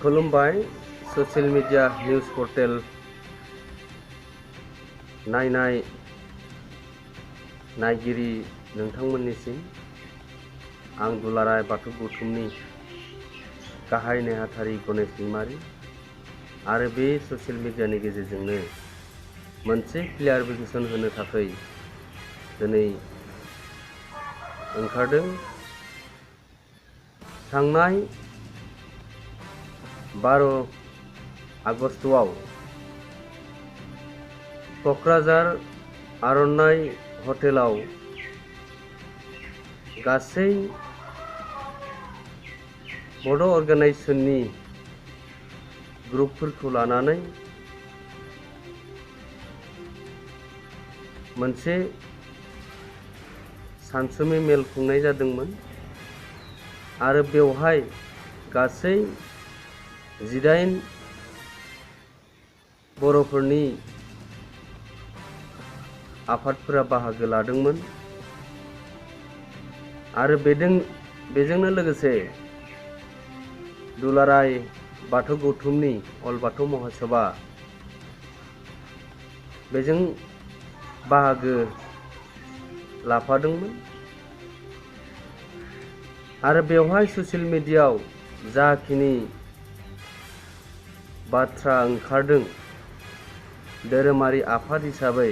खुलुमबाय social media news portal नायगिरि नोंथांमोननिसिम आं दुलाराय बाथौ गौथुमनि गाहाय नेहाथारि गणेश दैमारी आरो बे ससियेल मीडियानि गेजेरजोंनो मोनसे क्लियारिफिकेशन होनो थाखाय दिनै ओंखारदों। थांनाय 12 आगस्टआव क'क्राझार आर'नाइ हटेलाव गासै बड' अर्गानाइजेशननि ग्रुपफोरखौ लानानै मोनसे सानसुमै मेल खुंनाय जादोंमोन आरो बेवहाय गासै 18 बर'फोरनि आफादफोरा बाहागो लादोंमोन आरो बेजोंनो लोगोसे दुलाराय बाथौ गौथुमनि अल बाथौ महासभा बेजों बाहागो लाफादोंमोन आरो बेवहाय ससियेल मीडियायाव जाखिनि बाथ्रा ओंखारदों धोरोमारि आफाद हिसाबै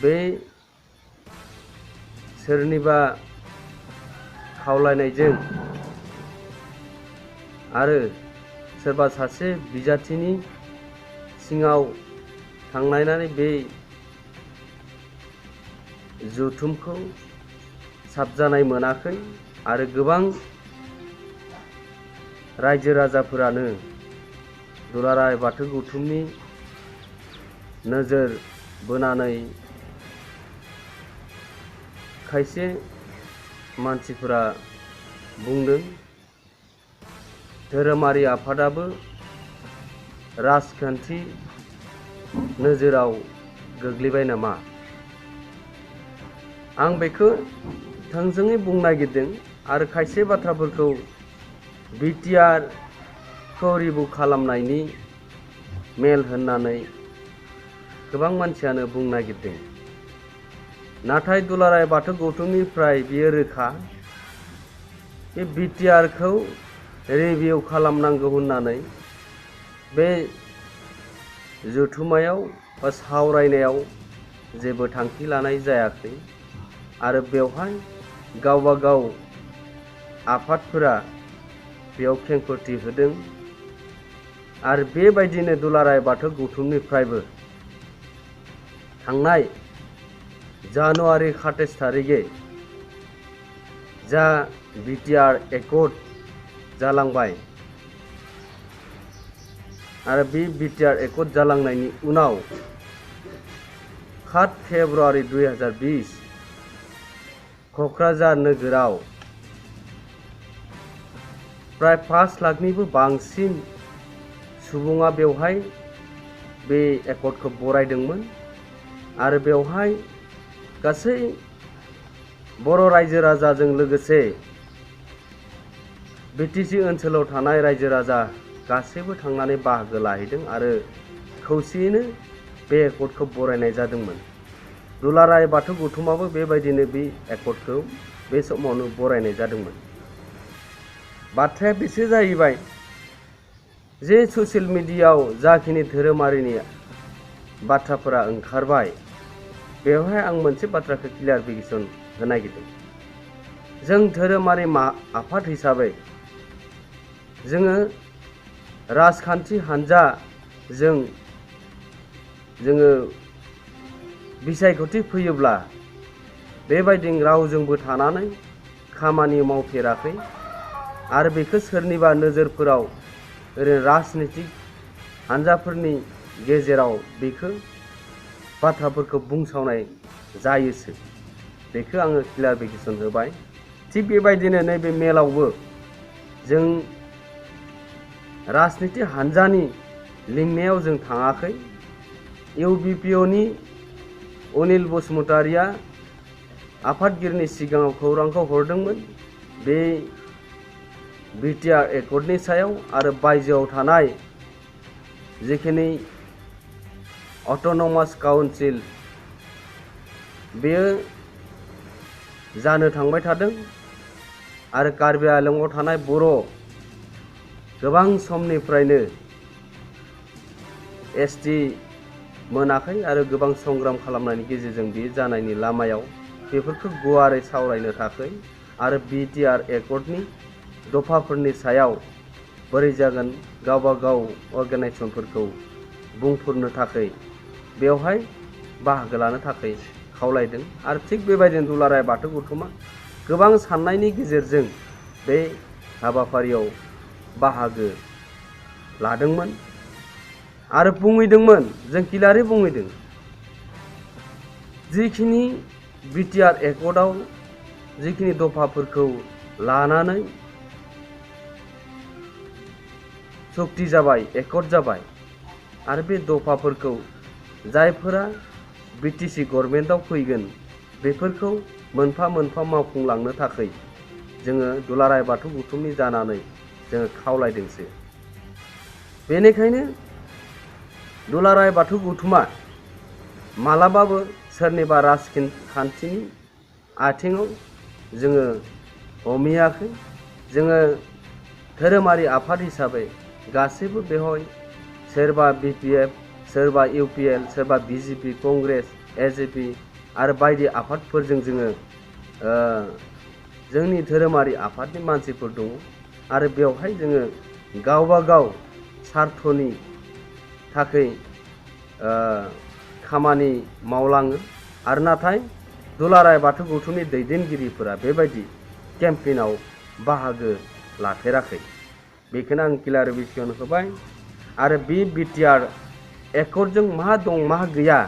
बे सोरनिबा खावलायनायजों आरो सोरबा सासे बिजाथिनि सिङाव थांनानै बे जथुमखौ साबजानाय मोनाखै आरो गोबां रायजो राजाफोरानो दुलाराय बाथौ गौथुमनि नोजोर बोनानै खायसे मानसिफोरा बुंदों धोरोमारि आफादाबो राजखान्थि नोजोराव गोग्लैबाय नामा। आं बेखौ थोंजोङै बुंनो नागिरदों आरो खायसे बाथ्राफोरखौ बिटिआर खौ रिभिउ खालामनायनि मेल होननानै गोबां मानसियानो बुंनो नागिरदों, नाथाय दुलाराय बाथौ गौथुमनिफ्राय बियो रोखा बे बिटिआर खौ रिभिउ खालामनांगौ होननानै बे जथुमायाव बा सावरायनायाव जेबो थांखि लानाय जायाखै आरो बेवहाय गावबा गाव आफादफोरा बेयाव खेंफोरथि होदों आरो बेबायदिनो दुलाराय बाथौ गौथुमनिफ्रायबो थांनाय जानुवारि 27 थारिखे जा बिटिआर एकर्ड जालांबाय आरो बे बिटिआर एकर्ड जालांनायनि उनाव 7 फेब्रुवारि 2020 क'क्राझार नोगोराव प्राय 5 लाखनिबो बांसिन सुबुङा बेवहाय बे एकर्डखौ बरायदोंमोन आरो बेवहाय गासै बर' रायजो राजाजों लोगोसे बिटिसि ओनसोलाव थानाय रायजो राजा गासैबो थांनानै बाहागो लाहैदों आरो खौसेयैनो बे एकर्डखौ बरायनाय जादोंमोन। दुलाराय बाथौ गौथुमाबो बेबायदिनो बे एकर्डखौ बे समावनो बरायनाय जादोंमोन। बाथ्राया बेसो जाहैबाय जे ससियेल मीडियायाव जाखिनि धोरोमारिनि बाथ्राफोरा ओंखारबाय बेवहाय आं मोनसे बाथ्राखौ क्लियारिफिकेशन होनो नागिरदों। जों धोरोमारि आफाद हिसाबै जोङो राजखान्थि हान्जा जोङो बिसायख'थि फैयोब्ला बेबायदि रावजोंबो थानानै खामानि मावफेराखै आरो बेखौ सोरनिबा नोजोरफोराव ओरैनो राजनितिक हान्जाफोरनि गेजेराव बेखौ बाथ्राफोरखौ बुंसावनाय जायोसो, बेखौ आङो क्लियारिफिकेशन होबाय। थिग बेबायदिनो नैबे मेलावबो जों राजनितिक हान्जानि लिंनायाव जों थाङाखै। इउबिपिअनि अनिल बसुमतारिया आफादगिरिनि सिगाङाव खौरांखौ हरदोंमोन बे बिटिआर एकर्डनि सायाव आरो बायजोआव थानाय जिखिनि अट'नमास काउन्सिल बेयो जानो थांबाय थादों आरो कार्बि आंलंआव थानाय बर' गोबां समनिफ्रायनो एसटि मोनाखै आरो गोबां संग्राम खालामनायनि गेजेरजों बे जानायनि लामायाव बेफोरखौ गुवारै सावरायनो थाखाय आरो बिटिआर एकर्डनि दफाफोरनि सायाव बोरै जागोन गावबा गाव अर्गानाइजेसनफोरखौ बुंफोरनो थाखाय बेवहाय बाहागो लानो थाखाय खावलायदों आरो थिग बेबायदिनो दुलाराय बाथौ गौथुमा गोबां साननायनि गेजेरजों बे हाबाफारियाव बाहागो लादोंमोन आरो बुंहैदोंमोन जों क्लियारै बुंहैदों जिखिनि बिटिआर एकर्डआव जिखिनि दफाफोरखौ लानानै चुक्ति जाबाय एकर्ड जाबाय आरो बे दफाफोरखौ जायफोरा बिटिसि गभर्नमेन्टआव फैगोन बेफोरखौ मोनफा मोनफा मावफुंलांनो थाखाय जोङो दुलाराय बाथौ गौथुमनि जानानै जोङो खावलायदोंसो। बेनिखायनो दुलाराय बाथौ गौथुमा मालाबाबो सोरनिबा राजखान्थिनि आथिङाव जोङो हमैयाखै। जोङो धोरोमारि आफाद हिसाबै गासैबो बेवहाय सोरबा बिपिएफ सोरबा इउपिएल सोरबा बिजेपि कंग्रेस एजेपि आरो बायदि आफादफोरजों जोङो जोंनि धोरोमारि आफादनि मानसिफोर दङ आरो बेवहाय जोङो गावबा गाव सार्थनि थाखाय खामानि मावलाङो आरो नाथाय दुलाराय बाथौ गौथुमनि दैदेनगिरिफोरा बेबायदि केम्पेइनाव बाहागो लाफेराखै। बेखौनो आं क्लारिफिकेसन होबाय आरो बे बिटिआर एकर्डजों मा दं मा गैया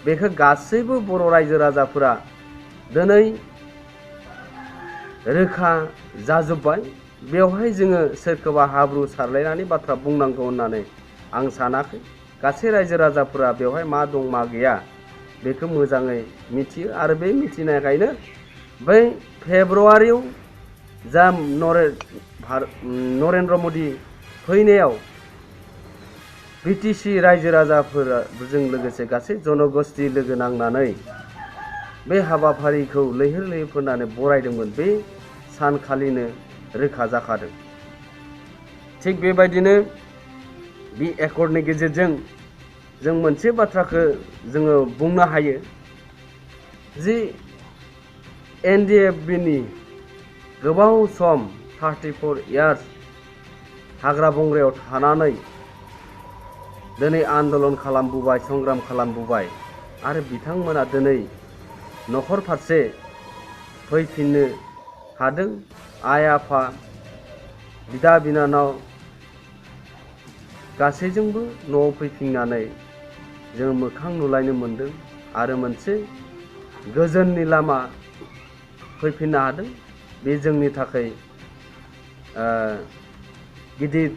बेखौ गासैबो बर' रायजो राजाफोरा दिनै रोखा जाजोब्बाय। बेवहाय जोङो सोरखौबा हाब्रु सारलायनानै बाथ्रा बुंनांगौ होननानै आं सानाखै। गासै रायजो राजाफोरा बेवहाय मा दं मा गैया बेखौ मोजाङै मिथियो आरो बे मिथिनायखायनो बै फेब्रुवारियाव जा नरेन्द्र मदि फैनायाव बिटिसि रायजो राजाफोरजों लोगोसे गासै जनगोष्ठी लोगो नांनानै बे हाबाफारिखौ लैहोर लैहोर फोरनानै बरायदोंमोन। बे सानखालिनो रोखा जाखादों। थिग बेबायदिनो बे एकर्डनि गेजेरजों जों मोनसे बाथ्राखौ जोङो बुंनो हायो जि एनडिएफबिनि गोबाव सम 34 इयार्स हाग्रा बंग्रायाव थानानै दिनै आन्दलन खालामबोबाय संग्राम खालामबोबाय आरो बिथांमोना दिनै न'खर फारसे फैफिननो हादों। आइ आफा बिदा बिनानाव गासैजोंबो न'आव फैफिननानै जों मोखां नुलायनो मोन्दों आरो मोनसे गोजोननि लामा फैफिननो हादों। बे जोंनि थाखाय गिदिर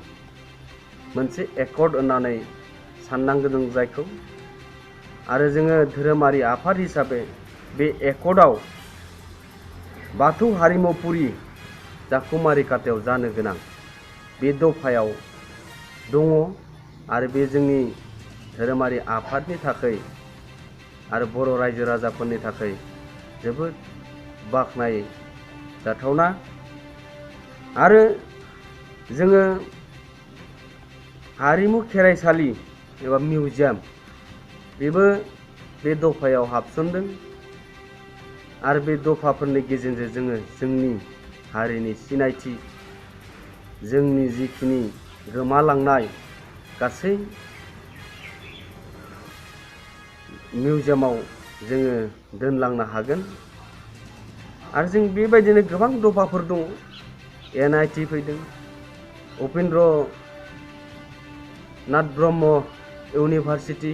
मोनसे एकर्ड होननानै साननांगौ जों जायखौ आरो जोङो धोरोमारि आफाद हिसाबै बे एकर्डआव बाथौ हारिमुफुरि जा कुमारिकातायाव जानो गोनां बे दफायाव दङ आरो बे जोंनि धोरोमारि आफादनि थाखाय आरो बर' रायजो राजाफोरनि थाखाय जोबोद बाख्नायजाथावना आरो जोङो हारिमु खेराइसालि एबा मिउजियाम बेबो बे दफायाव हाबसनदों आरो बे दफाफोरनि गेजेरजों जोङो जोंनि हारिनि सिनायथि जोंनि जिखिनि गोमालांनाय गासै मिउजियामाव जोङो दोनलांनो हागोन आरो जों बेबायदिनो गोबां दफाफोर दङ। एनआइटि फैदों, उपेन्द्र नाथ ब्रह्म इउनिभारसिटि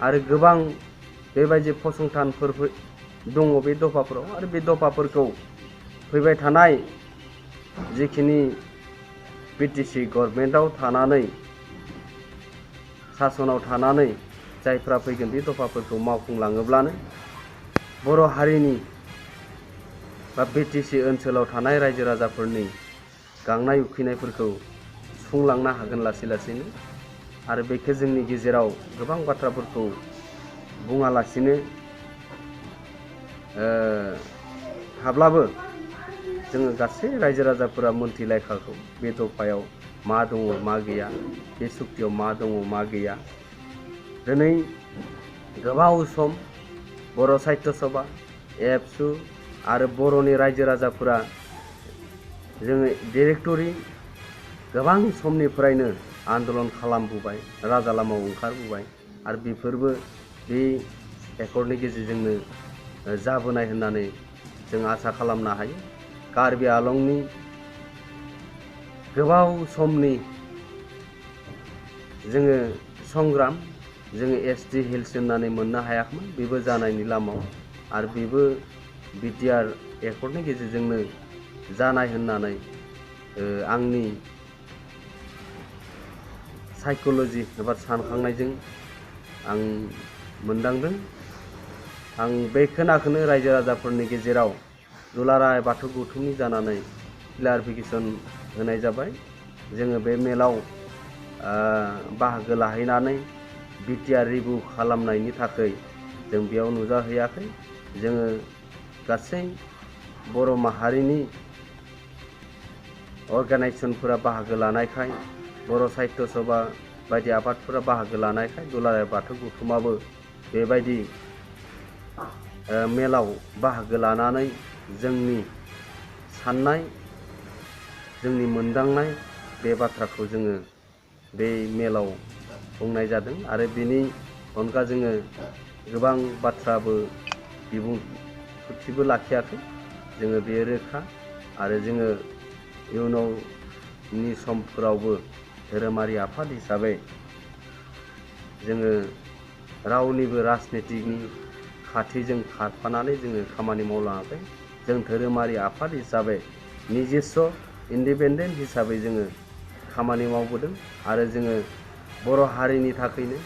आरो गोबां बेबायदि फसंथानफोर दङ बे दफाफोराव आरो बे दफाफोरखौ फैबाय थानाय जिखिनि बिटिसि गभर्नमेन्टआव थानानै सासनाव थानानै जायफ्रा फैगोन बे दफाफोरखौ मावफुंलाङोब्लानो बर' हारिनि बा बिटिसि ओनसोलाव थानाय रायजो राजाफोरनि गांनाय उखैनायफोरखौ सुफुंलांनो हागोन लासै लासैनो। आरो बेखौ जोंनि गेजेराव गोबां बाथ्राफोरखौ बुङालासिनो थाब्लाबो जोङो गासै रायजो राजाफोरा मोनथिलायखागौ बे दफायाव मा दङ मा गैया, बे सुक्तियाव मा दङ मा गैया। दिनै गोबाव सम बर' साहित्य सभा, एबसु आरो बर'नि रायजो राजाफोरा जोङो डिरेक्टरि गोबां समनिफ्रायनो आन्दलन खालामबोबाय, राजा लामायाव ओंखारबोबाय आरो बेफोरबो बे एकर्डनि गेजेरजोंनो जाबोनाय होननानै जों आसा खालामनो हायो। कार्बि आंलंनि गोबाव समनि जोङो संग्राम, जोङो एसटि हिल्स होननानै मोननो हायाखैमोन, बेबो जानायनि लामायाव आरो बेबो बिटिआर एकर्डनि गेजेरजोंनो जानाय होननानै आंनि साइकोल'जि एबा सानखांनायजों आं मोनदांदों। आं बे खोनाखौनो रायजो राजाफोरनि गेजेराव दुलाराय बाथौ गौथुमनि जानानै क्लियारिफिकेसन होनाय जाबाय। जोङो बे मेलाव बाहागो लाहैनानै बिटिआर रिभिउ खालामनायनि थाखाय जों बेयाव नुजाहैयाखै। जोङो गासै बर' माहारिनि अर्गानाइजेसनफोरा बाहागो लानायखाय, बर' साहित्य सभा बायदि आफादफोरा बाहागो लानायखाय दुलाराय बाथौ गौथुमाबो बेबायदि मेलाव बाहागो लानानै जोंनि साननाय, जोंनि मोनदांनाय बे बाथ्राखौ जोङो बे मेलाव बुंनाय जादों। आरो बेनि अनगा जोङो गोबां बाथ्राबो बिबुंथिबो लाखियाखै। जोङो बे रोखा आरो जोङो इयुनावनि समफोरावबो धोरोमारि आफाद हिसाबै जोङो रावनिबो राजनितिनि खाथिजों खारफानानै जोङो खामानि मावलाङाखै। जों धोरोमारि आफाद हिसाबै निजेस्व इन्डिपेन्डेन्ट हिसाबै जोङो खामानि मावबोदों आरो जोङो बर' हारिनि थाखायनो,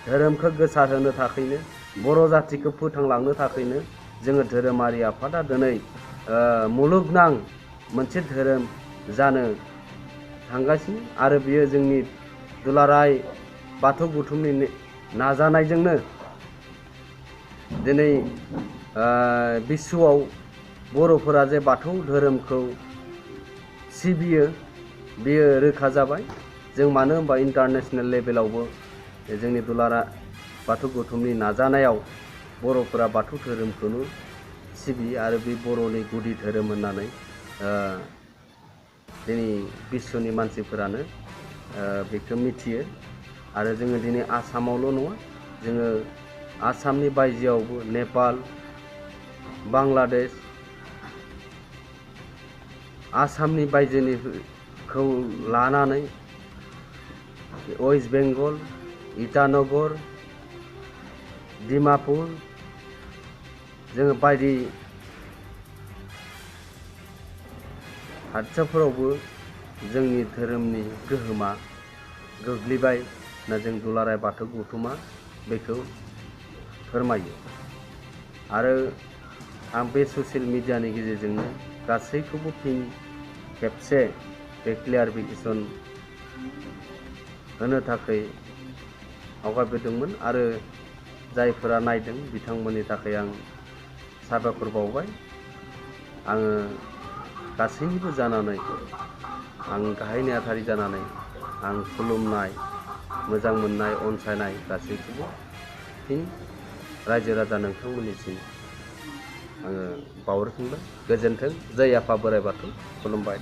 धोरोमखौ गोसारहोनो थाखायनो, बर' जातिखौ फोथांलांनो थाखायनो जोङो धोरोमारि आफादा दिनै मुलुगनां मोनसे धोरोम जानो थांगासिनो आरो बियो जोंनि दुलाराय बाथौ गौथुमनि नाजानायजोंनो दिनै बिश्वआव बर'फोरा जे बाथौ धोरोमखौ सिबियो बेयो रोखा जाबाय। जों मानो होनबा इन्टारनेसनेल लेभेलावबो जोंनि दुलाराय बाथौ गौथुमनि नाजानायाव बर'फोरा बाथौ धोरोमखौनो सिबियो आरो बे बर'नि गुदि धोरोम होननानै दिनै बिश्वनि मानसिफोरानो बेखौ मिथियो। आरो जोङो दिनै आसामावल' नङा, जोङो आसामनि बायजोआवबो नेपाल, बांलादेश, आसामनि बायजोनिखौ लानानै वेस्ट बेंगल, इटानगर, डिमापुर जोङो बायदि हादोरसाफोरावबो जोंनि धोरोमनि गोहोमा गोग्लैबाय होनना जों दुलाराय बाथौ गौथुमा बेखौ फोरमायो। आरो आं बे ससियेल मिडियानि गेजेरजोंनो गासैखौबो फिन खेबसे बे क्लियारिफिकेसन होनो थाखाय आवगायबोदोंमोन आरो जायफोरा नायदों बिथांमोननि थाखाय आं साबायखर बावबाय। आङो गासैनिबो जानानै, आं गाहाय नेहाथारि जानानै आं खुलुमनाय, मोजां मोननाय, अनसायनाय गासैखौबो फिन रायजो राजा नोंथांमोननिसिम आङो बावहरफिनबाय। गोजोन्थों। जै आफा बोराइ बाथौ। खुलुमबाय।